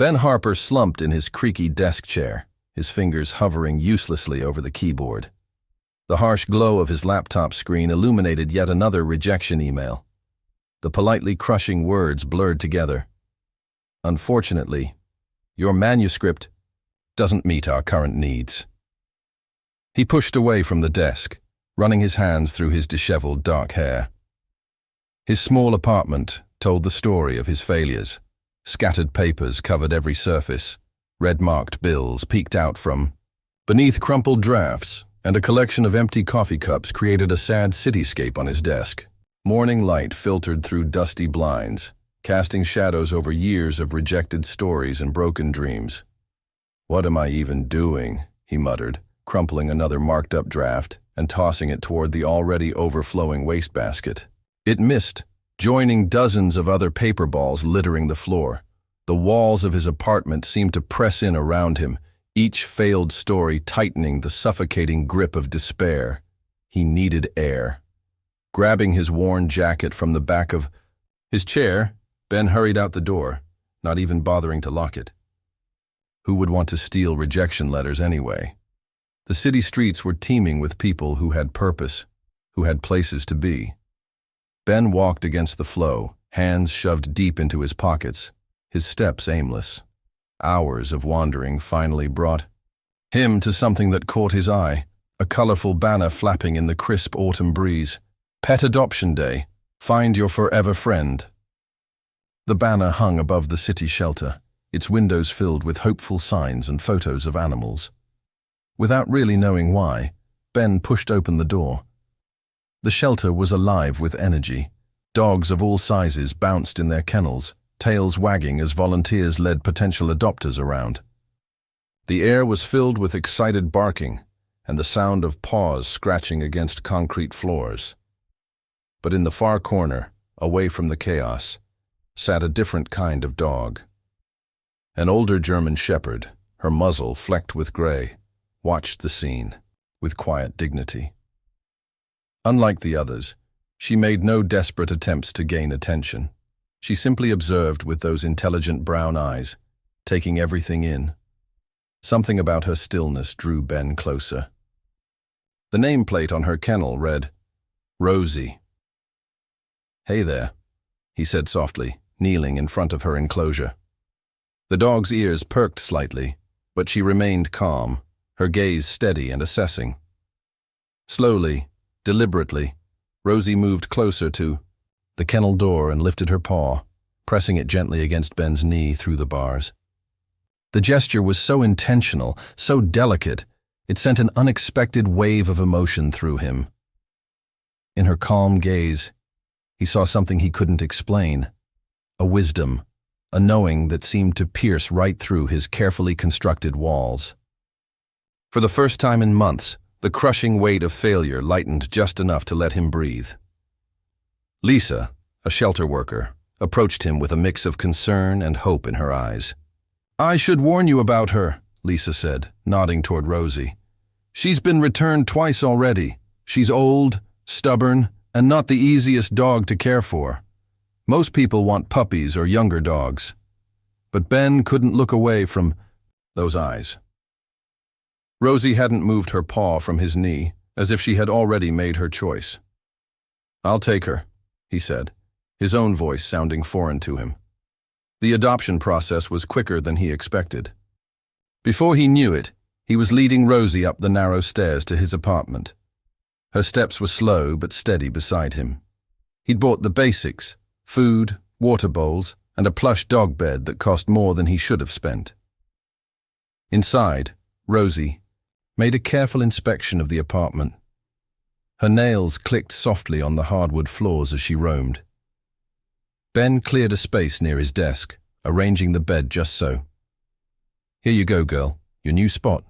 Ben Harper slumped in his creaky desk chair, his fingers hovering uselessly over the keyboard. The harsh glow of his laptop screen illuminated yet another rejection email. The politely crushing words blurred together. Unfortunately, your manuscript doesn't meet our current needs. He pushed away from the desk, running his hands through his disheveled dark hair. His small apartment told the story of his failures. Scattered papers covered every surface. Red-marked bills peeked out from beneath crumpled drafts, and a collection of empty coffee cups created a sad cityscape on his desk. Morning light filtered through dusty blinds, casting shadows over years of rejected stories and broken dreams. "What am I even doing?" he muttered, crumpling another marked-up draft and tossing it toward the already overflowing wastebasket. It missed, joining dozens of other paper balls littering the floor. The walls of his apartment seemed to press in around him, each failed story tightening the suffocating grip of despair. He needed air. Grabbing his worn jacket from the back of his chair, Ben hurried out the door, not even bothering to lock it. Who would want to steal rejection letters anyway? The city streets were teeming with people who had purpose, who had places to be. Ben walked against the flow, hands shoved deep into his pockets, his steps aimless. Hours of wandering finally brought him to something that caught his eye, a colorful banner flapping in the crisp autumn breeze. Pet Adoption Day. Find your forever friend. The banner hung above the city shelter, its windows filled with hopeful signs and photos of animals. Without really knowing why, Ben pushed open the door. The shelter was alive with energy. Dogs of all sizes bounced in their kennels, tails wagging as volunteers led potential adopters around. The air was filled with excited barking and the sound of paws scratching against concrete floors. But in the far corner, away from the chaos, sat a different kind of dog. An older German shepherd, her muzzle flecked with gray, watched the scene with quiet dignity. Unlike the others, she made no desperate attempts to gain attention. She simply observed with those intelligent brown eyes, taking everything in. Something about her stillness drew Ben closer. The nameplate on her kennel read, Rosie. "Hey there," he said softly, kneeling in front of her enclosure. The dog's ears perked slightly, but she remained calm, her gaze steady and assessing. Slowly, deliberately, Rosie moved closer to the kennel door and lifted her paw, pressing it gently against Ben's knee through the bars. The gesture was so intentional, so delicate, it sent an unexpected wave of emotion through him. In her calm gaze, he saw something he couldn't explain, a wisdom, a knowing that seemed to pierce right through his carefully constructed walls. For the first time in months, the crushing weight of failure lightened just enough to let him breathe. Lisa, a shelter worker, approached him with a mix of concern and hope in her eyes. "I should warn you about her," Lisa said, nodding toward Rosie. "She's been returned twice already. She's old, stubborn, and not the easiest dog to care for. Most people want puppies or younger dogs. But Ben couldn't look away from those eyes." Rosie hadn't moved her paw from his knee, as if she had already made her choice. "I'll take her," he said, his own voice sounding foreign to him. The adoption process was quicker than he expected. Before he knew it, he was leading Rosie up the narrow stairs to his apartment. Her steps were slow but steady beside him. He'd bought the basics, food, water bowls, and a plush dog bed that cost more than he should have spent. Inside, Rosie made a careful inspection of the apartment. Her nails clicked softly on the hardwood floors as she roamed. Ben cleared a space near his desk, arranging the bed just so. "Here you go, girl, your new spot."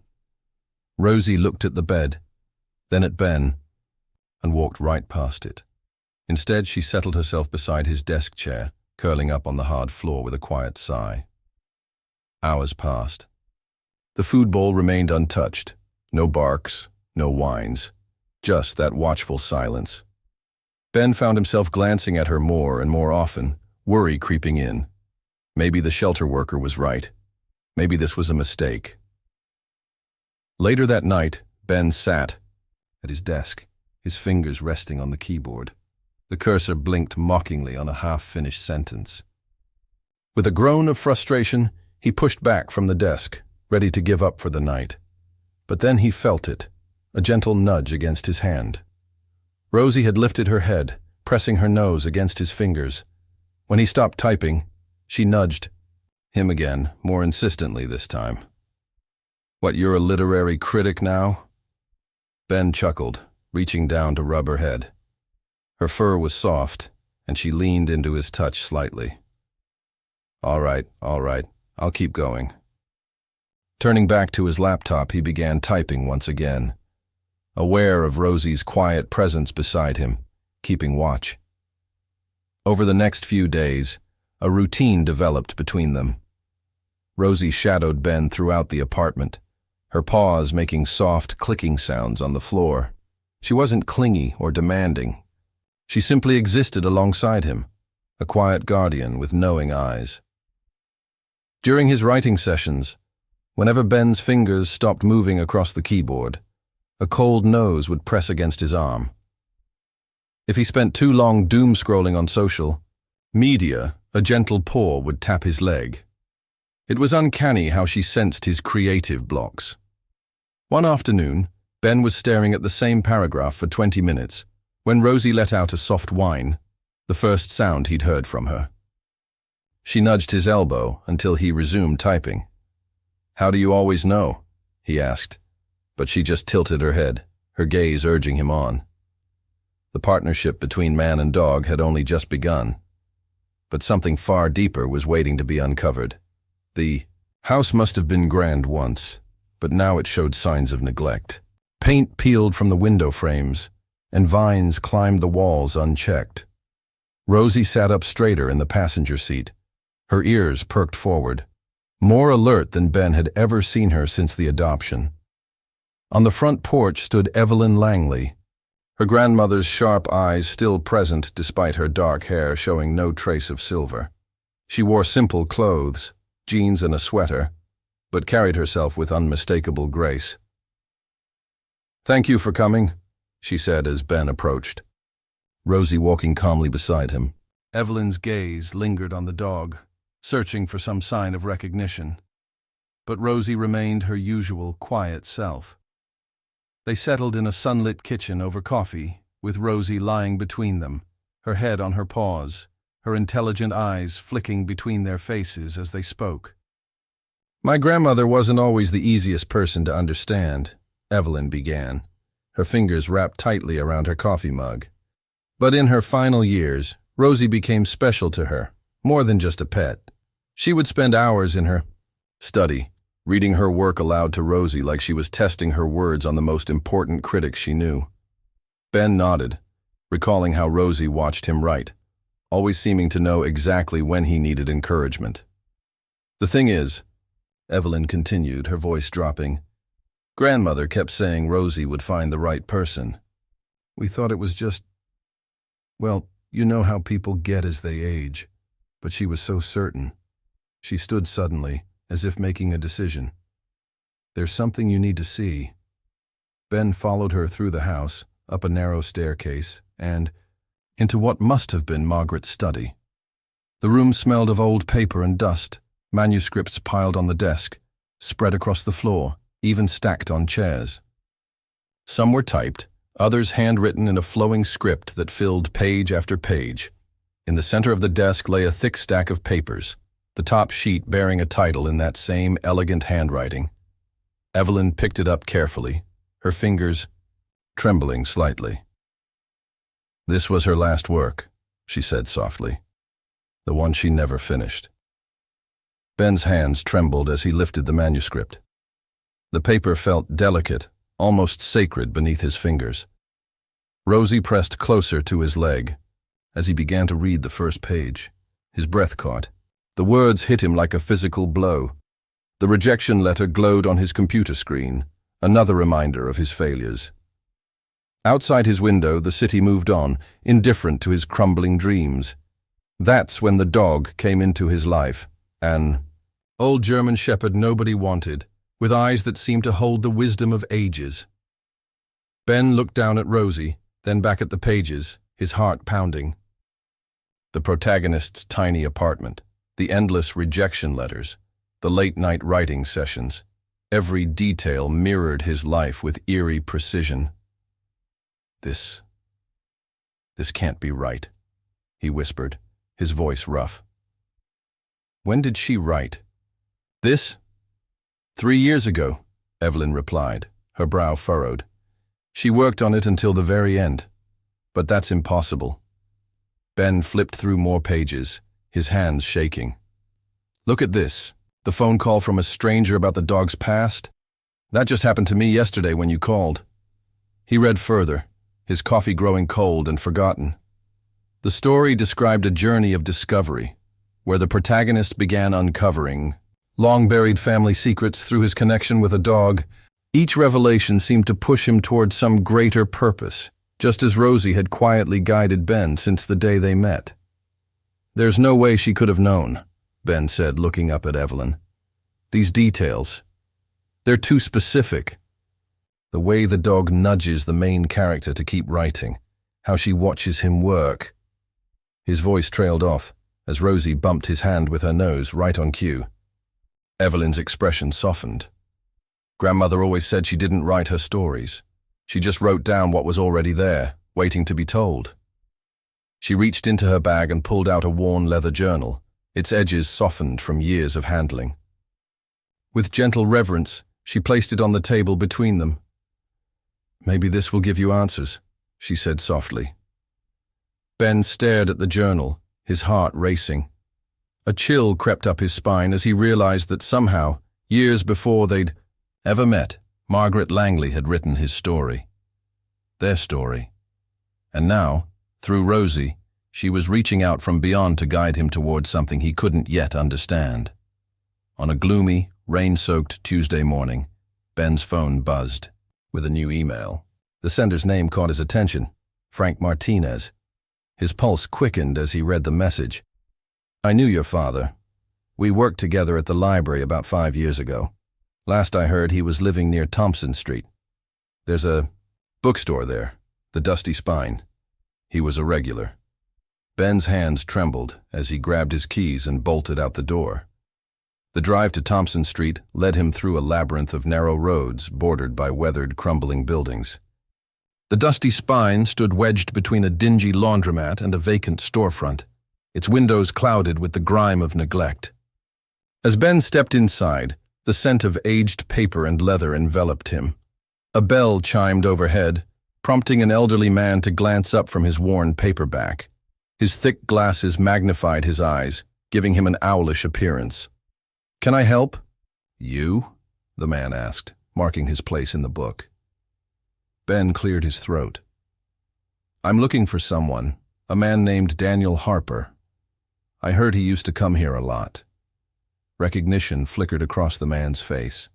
Rosie looked at the bed, then at Ben, and walked right past it. Instead, she settled herself beside his desk chair, curling up on the hard floor with a quiet sigh. Hours passed. The food bowl remained untouched. No barks, no whines, just that watchful silence. Ben found himself glancing at her more and more often, worry creeping in. Maybe the shelter worker was right. Maybe this was a mistake. Later that night, Ben sat at his desk, his fingers resting on the keyboard. The cursor blinked mockingly on a half-finished sentence. With a groan of frustration, he pushed back from the desk, ready to give up for the night. But then he felt it, a gentle nudge against his hand. Rosie had lifted her head, pressing her nose against his fingers. When he stopped typing, she nudged him again, more insistently this time. "What, you're a literary critic now?" Ben chuckled, reaching down to rub her head. Her fur was soft, and she leaned into his touch slightly. All right, I'll keep going." Turning back to his laptop, he began typing once again, aware of Rosie's quiet presence beside him, keeping watch. Over the next few days, a routine developed between them. Rosie shadowed Ben throughout the apartment, her paws making soft clicking sounds on the floor. She wasn't clingy or demanding. She simply existed alongside him, a quiet guardian with knowing eyes. During his writing sessions, whenever Ben's fingers stopped moving across the keyboard, a cold nose would press against his arm. If he spent too long doom-scrolling on social media, a gentle paw would tap his leg. It was uncanny how she sensed his creative blocks. One afternoon, Ben was staring at the same paragraph for 20 minutes when Rosie let out a soft whine, the first sound he'd heard from her. She nudged his elbow until he resumed typing. "How do you always know?" he asked, but she just tilted her head, her gaze urging him on. The partnership between man and dog had only just begun, but something far deeper was waiting to be uncovered. The house must have been grand once, but now it showed signs of neglect. Paint peeled from the window frames, and vines climbed the walls unchecked. Rosie sat up straighter in the passenger seat, her ears perked forward, more alert than Ben had ever seen her since the adoption. On the front porch stood Evelyn Langley, her grandmother's sharp eyes still present despite her dark hair showing no trace of silver. She wore simple clothes, jeans and a sweater, but carried herself with unmistakable grace. "Thank you for coming," she said as Ben approached, Rosie walking calmly beside him. Evelyn's gaze lingered on the dog, searching for some sign of recognition, but Rosie remained her usual quiet self. They settled in a sunlit kitchen over coffee, with Rosie lying between them, her head on her paws, her intelligent eyes flicking between their faces as they spoke. "My grandmother wasn't always the easiest person to understand," Evelyn began, her fingers wrapped tightly around her coffee mug. "But in her final years, Rosie became special to her, more than just a pet. She would spend hours in her study, reading her work aloud to Rosie like she was testing her words on the most important critics she knew." Ben nodded, recalling how Rosie watched him write, always seeming to know exactly when he needed encouragement. "The thing is," Evelyn continued, her voice dropping, "Grandmother kept saying Rosie would find the right person. We thought it was just, well, you know how people get as they age, but she was so certain." She stood suddenly, as if making a decision. "There's something you need to see." Ben followed her through the house, up a narrow staircase, and into what must have been Margaret's study. The room smelled of old paper and dust, manuscripts piled on the desk, spread across the floor, even stacked on chairs. Some were typed, others handwritten in a flowing script that filled page after page. In the center of the desk lay a thick stack of papers, the top sheet bearing a title in that same elegant handwriting. Evelyn picked it up carefully, her fingers trembling slightly. "This was her last work," she said softly, "the one she never finished." Ben's hands trembled as he lifted the manuscript. The paper felt delicate, almost sacred beneath his fingers. Rosie pressed closer to his leg. As he began to read the first page, his breath caught. The words hit him like a physical blow. The rejection letter glowed on his computer screen, another reminder of his failures. Outside his window, the city moved on, indifferent to his crumbling dreams. That's when the dog came into his life, an Old German shepherd nobody wanted, with eyes that seemed to hold the wisdom of ages. Ben looked down at Rosie, then back at the pages, his heart pounding. The protagonist's tiny apartment, the endless rejection letters, the late-night writing sessions. Every detail mirrored his life with eerie precision. This can't be right, he whispered, his voice rough. When did she write? This? 3 years ago, Evelyn replied, her brow furrowed. She worked on it until the very end. But that's impossible. Ben flipped through more pages, his hands shaking. Look at this. The phone call from a stranger about the dog's past? That just happened to me yesterday when you called. He read further, his coffee growing cold and forgotten. The story described a journey of discovery, where the protagonist began uncovering long-buried family secrets through his connection with a dog. Each revelation seemed to push him toward some greater purpose, just as Rosie had quietly guided Ben since the day they met. There's no way she could have known, Ben said, looking up at Evelyn. These details, they're too specific. The way the dog nudges the main character to keep writing, how she watches him work. His voice trailed off as Rosie bumped his hand with her nose right on cue. Evelyn's expression softened. Grandmother always said she didn't write her stories. She just wrote down what was already there, waiting to be told. She reached into her bag and pulled out a worn leather journal, its edges softened from years of handling. With gentle reverence, she placed it on the table between them. Maybe this will give you answers, she said softly. Ben stared at the journal, his heart racing. A chill crept up his spine as he realized that somehow, years before they'd ever met, Margaret Langley had written his story. Their story. And now, through Rosie, she was reaching out from beyond to guide him towards something he couldn't yet understand. On a gloomy, rain-soaked Tuesday morning, Ben's phone buzzed with a new email. The sender's name caught his attention, Frank Martinez. His pulse quickened as he read the message. I knew your father. We worked together at the library about 5 years ago. Last I heard, he was living near Thompson Street. There's a bookstore there, the Dusty Spine. He was a regular. Ben's hands trembled as he grabbed his keys and bolted out the door. The drive to Thompson Street led him through a labyrinth of narrow roads bordered by weathered, crumbling buildings. The Dusty Spine stood wedged between a dingy laundromat and a vacant storefront, its windows clouded with the grime of neglect. As Ben stepped inside, the scent of aged paper and leather enveloped him. A bell chimed overhead, prompting an elderly man to glance up from his worn paperback. His thick glasses magnified his eyes, giving him an owlish appearance. Can I help? You? The man asked, marking his place in the book. Ben cleared his throat. I'm looking for someone, a man named Daniel Harper. I heard he used to come here a lot. Recognition flickered across the man's face.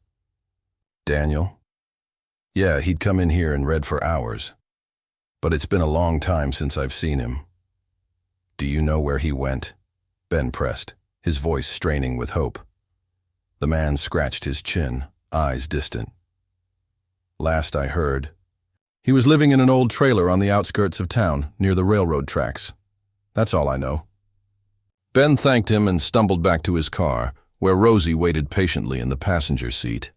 Daniel? Yeah, he'd come in here and read for hours. But it's been a long time since I've seen him. Do you know where he went? Ben pressed, his voice straining with hope. The man scratched his chin, eyes distant. Last I heard, he was living in an old trailer on the outskirts of town, near the railroad tracks. That's all I know. Ben thanked him and stumbled back to his car, where Rosie waited patiently in the passenger seat.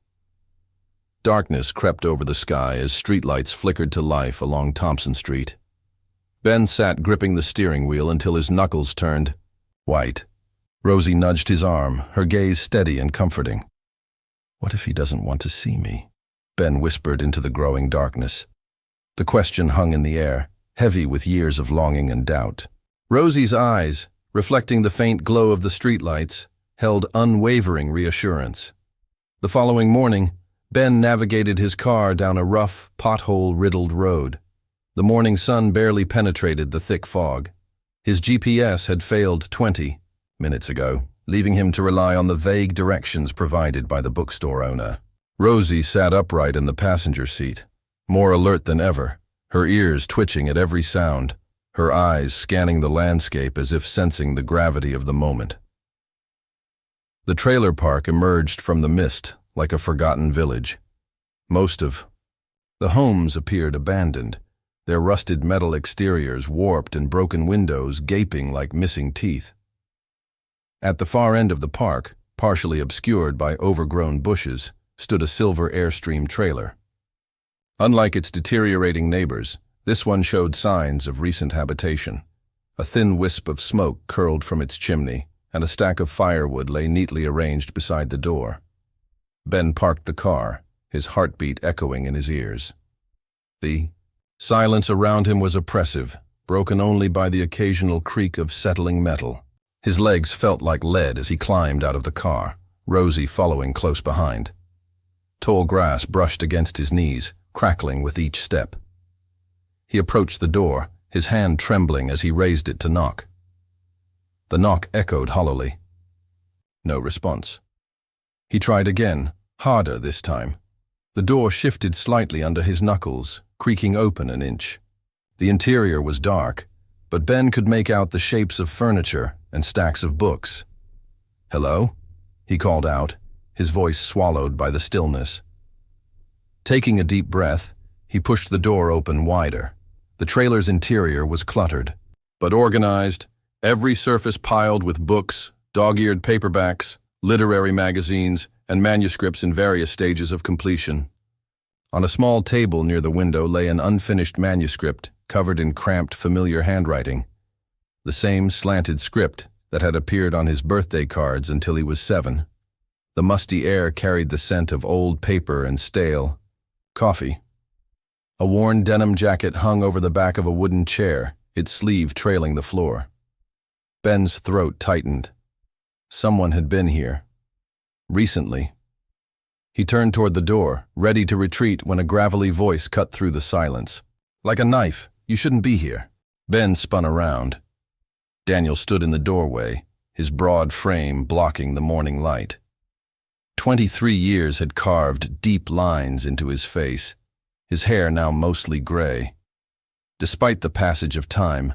Darkness crept over the sky as streetlights flickered to life along Thompson Street. Ben sat gripping the steering wheel until his knuckles turned white. Rosie nudged his arm, her gaze steady and comforting. What if he doesn't want to see me? Ben whispered into the growing darkness. The question hung in the air, heavy with years of longing and doubt. Rosie's eyes, reflecting the faint glow of the streetlights, held unwavering reassurance. The following morning, Ben navigated his car down a rough, pothole-riddled road. The morning sun barely penetrated the thick fog. His GPS had failed 20 minutes ago, leaving him to rely on the vague directions provided by the bookstore owner. Rosie sat upright in the passenger seat, more alert than ever, her ears twitching at every sound, her eyes scanning the landscape as if sensing the gravity of the moment. The trailer park emerged from the mist like a forgotten village. Most of the homes appeared abandoned, their rusted metal exteriors warped and broken windows gaping like missing teeth. At the far end of the park, partially obscured by overgrown bushes, stood a silver Airstream trailer. Unlike its deteriorating neighbors, this one showed signs of recent habitation. A thin wisp of smoke curled from its chimney, and a stack of firewood lay neatly arranged beside the door. Ben parked the car, his heartbeat echoing in his ears. The silence around him was oppressive, broken only by the occasional creak of settling metal. His legs felt like lead as he climbed out of the car, Rosie following close behind. Tall grass brushed against his knees, crackling with each step. He approached the door, his hand trembling as he raised it to knock. The knock echoed hollowly. No response. He tried again, harder this time. The door shifted slightly under his knuckles, creaking open an inch. The interior was dark, but Ben could make out the shapes of furniture and stacks of books. "Hello?" he called out, his voice swallowed by the stillness. Taking a deep breath, he pushed the door open wider. The trailer's interior was cluttered, but organized, every surface piled with books, dog-eared paperbacks, literary magazines, and manuscripts in various stages of completion. On a small table near the window lay an unfinished manuscript covered in cramped, familiar handwriting. The same slanted script that had appeared on his birthday cards until he was 7. The musty air carried the scent of old paper and stale coffee. A worn denim jacket hung over the back of a wooden chair, its sleeve trailing the floor. Ben's throat tightened. Someone had been here. Recently. He turned toward the door, ready to retreat when a gravelly voice cut through the silence. "Like a knife, you shouldn't be here." Ben spun around. Daniel stood in the doorway, his broad frame blocking the morning light. 23 years had carved deep lines into his face, his hair now mostly gray. Despite the passage of time,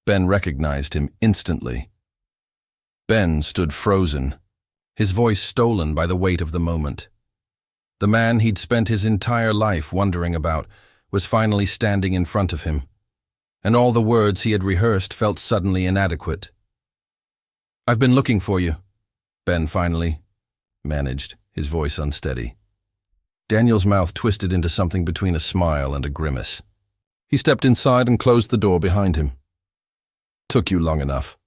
Ben recognized him instantly. Ben stood frozen, his voice stolen by the weight of the moment. The man he'd spent his entire life wondering about was finally standing in front of him, and all the words he had rehearsed felt suddenly inadequate. "I've been looking for you," Ben finally managed, his voice unsteady. Daniel's mouth twisted into something between a smile and a grimace. He stepped inside and closed the door behind him. "Took you long enough."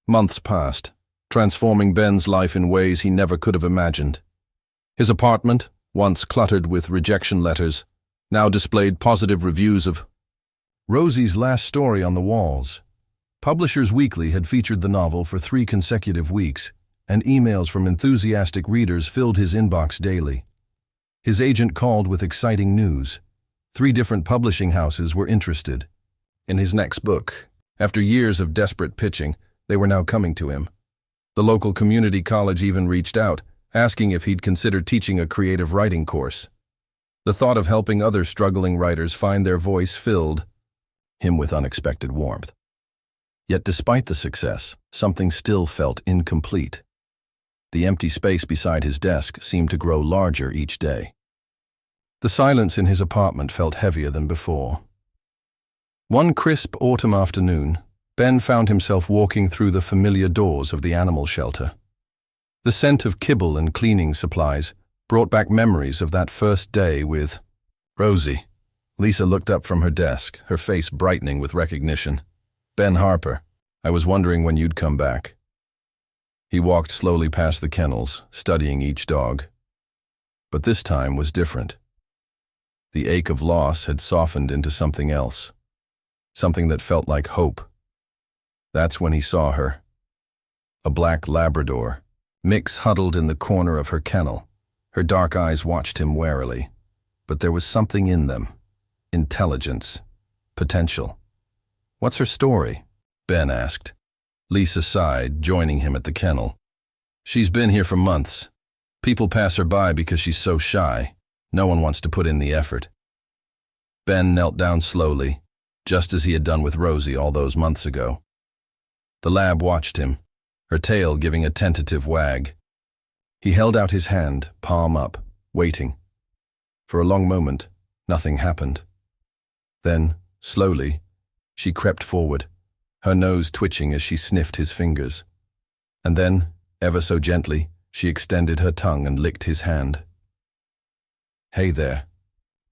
Months passed, transforming Ben's life in ways he never could have imagined. His apartment, once cluttered with rejection letters, now displayed positive reviews of Rosie's last story on the walls. Publishers Weekly had featured the novel for 3 consecutive weeks, and emails from enthusiastic readers filled his inbox daily. His agent called with exciting news. 3 different publishing houses were interested in his next book. After years of desperate pitching, they were now coming to him. The local community college even reached out, asking if he'd consider teaching a creative writing course. The thought of helping other struggling writers find their voice filled him with unexpected warmth. Yet despite the success, something still felt incomplete. The empty space beside his desk seemed to grow larger each day. The silence in his apartment felt heavier than before. One crisp autumn afternoon, Ben found himself walking through the familiar doors of the animal shelter. The scent of kibble and cleaning supplies brought back memories of that first day with Rosie. Lisa looked up from her desk, her face brightening with recognition. "Ben Harper, I was wondering when you'd come back." He walked slowly past the kennels, studying each dog. But this time was different. The ache of loss had softened into something else, something that felt like hope. That's when he saw her. A black Labrador, Mix huddled in the corner of her kennel. Her dark eyes watched him warily. But there was something in them. Intelligence. Potential. "What's her story?" Ben asked. Lisa sighed, joining him at the kennel. "She's been here for months. People pass her by because she's so shy. No one wants to put in the effort." Ben knelt down slowly, just as he had done with Rosie all those months ago. The lab watched him, her tail giving a tentative wag. He held out his hand, palm up, waiting. For a long moment, nothing happened. Then, slowly, she crept forward, her nose twitching as she sniffed his fingers. And then, ever so gently, she extended her tongue and licked his hand. "Hey there,"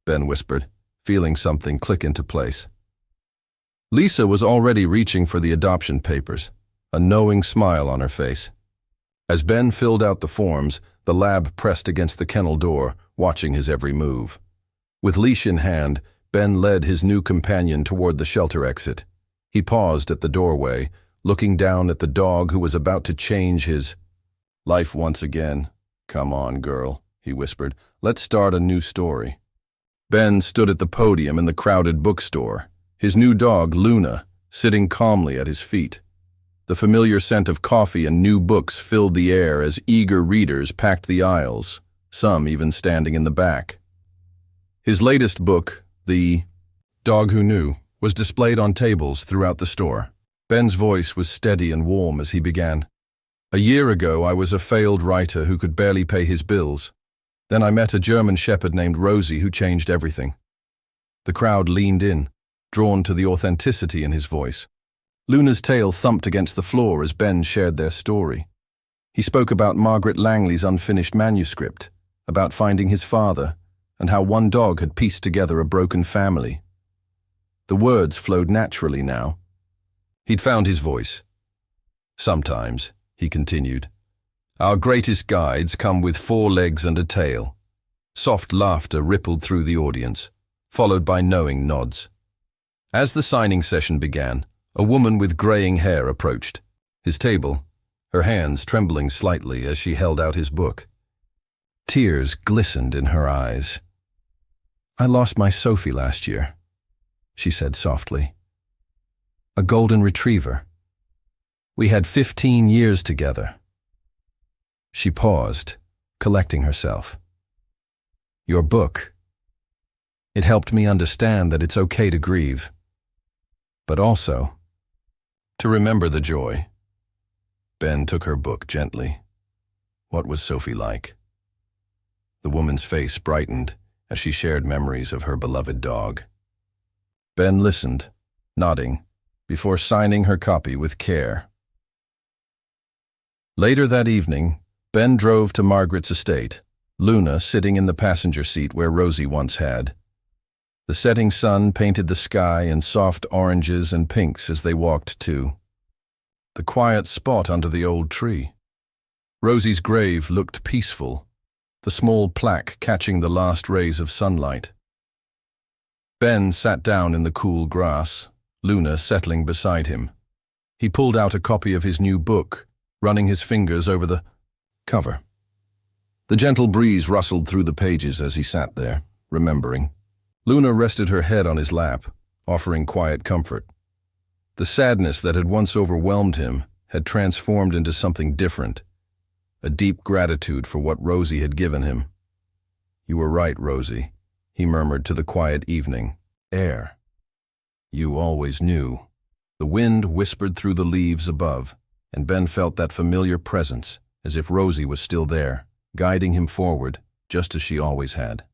Ben whispered, feeling something click into place. Lisa was already reaching for the adoption papers, a knowing smile on her face. As Ben filled out the forms, the lab pressed against the kennel door, watching his every move. With leash in hand, Ben led his new companion toward the shelter exit. He paused at the doorway, looking down at the dog who was about to change his life once again. "Come on, girl," he whispered. "Let's start a new story." Ben stood at the podium in the crowded bookstore, his new dog, Luna, sitting calmly at his feet. The familiar scent of coffee and new books filled the air as eager readers packed the aisles, some even standing in the back. His latest book, The Dog Who Knew, was displayed on tables throughout the store. Ben's voice was steady and warm as he began. "A year ago, I was a failed writer who could barely pay his bills. Then I met a German shepherd named Rosie who changed everything." The crowd leaned in, drawn to the authenticity in his voice. Luna's tail thumped against the floor as Ben shared their story. He spoke about Margaret Langley's unfinished manuscript, about finding his father, and how one dog had pieced together a broken family. The words flowed naturally now. He'd found his voice. "Sometimes," he continued, "our greatest guides come with 4 legs and a tail." Soft laughter rippled through the audience, followed by knowing nods. As the signing session began, a woman with graying hair approached his table, her hands trembling slightly as she held out his book. Tears glistened in her eyes. "I lost my Sophie last year," she said softly. "A golden retriever. We had 15 years together." She paused, collecting herself. "Your book. It helped me understand that it's okay to grieve, but also to remember the joy." Ben took her book gently. What was Sophie like? The woman's face brightened as she shared memories of her beloved dog. Ben listened, nodding, before signing her copy with care. Later that evening, Ben drove to Margaret's estate, Luna sitting in the passenger seat where Rosie once had. The setting sun painted the sky in soft oranges and pinks as they walked to the quiet spot under the old tree. Rosie's grave looked peaceful, the small plaque catching the last rays of sunlight. Ben sat down in the cool grass, Luna settling beside him. He pulled out a copy of his new book, running his fingers over the cover. The gentle breeze rustled through the pages as he sat there, remembering. Luna rested her head on his lap, offering quiet comfort. The sadness that had once overwhelmed him had transformed into something different, a deep gratitude for what Rosie had given him. "You were right, Rosie," he murmured to the quiet evening air. "You always knew." The wind whispered through the leaves above, and Ben felt that familiar presence, as if Rosie was still there, guiding him forward, just as she always had.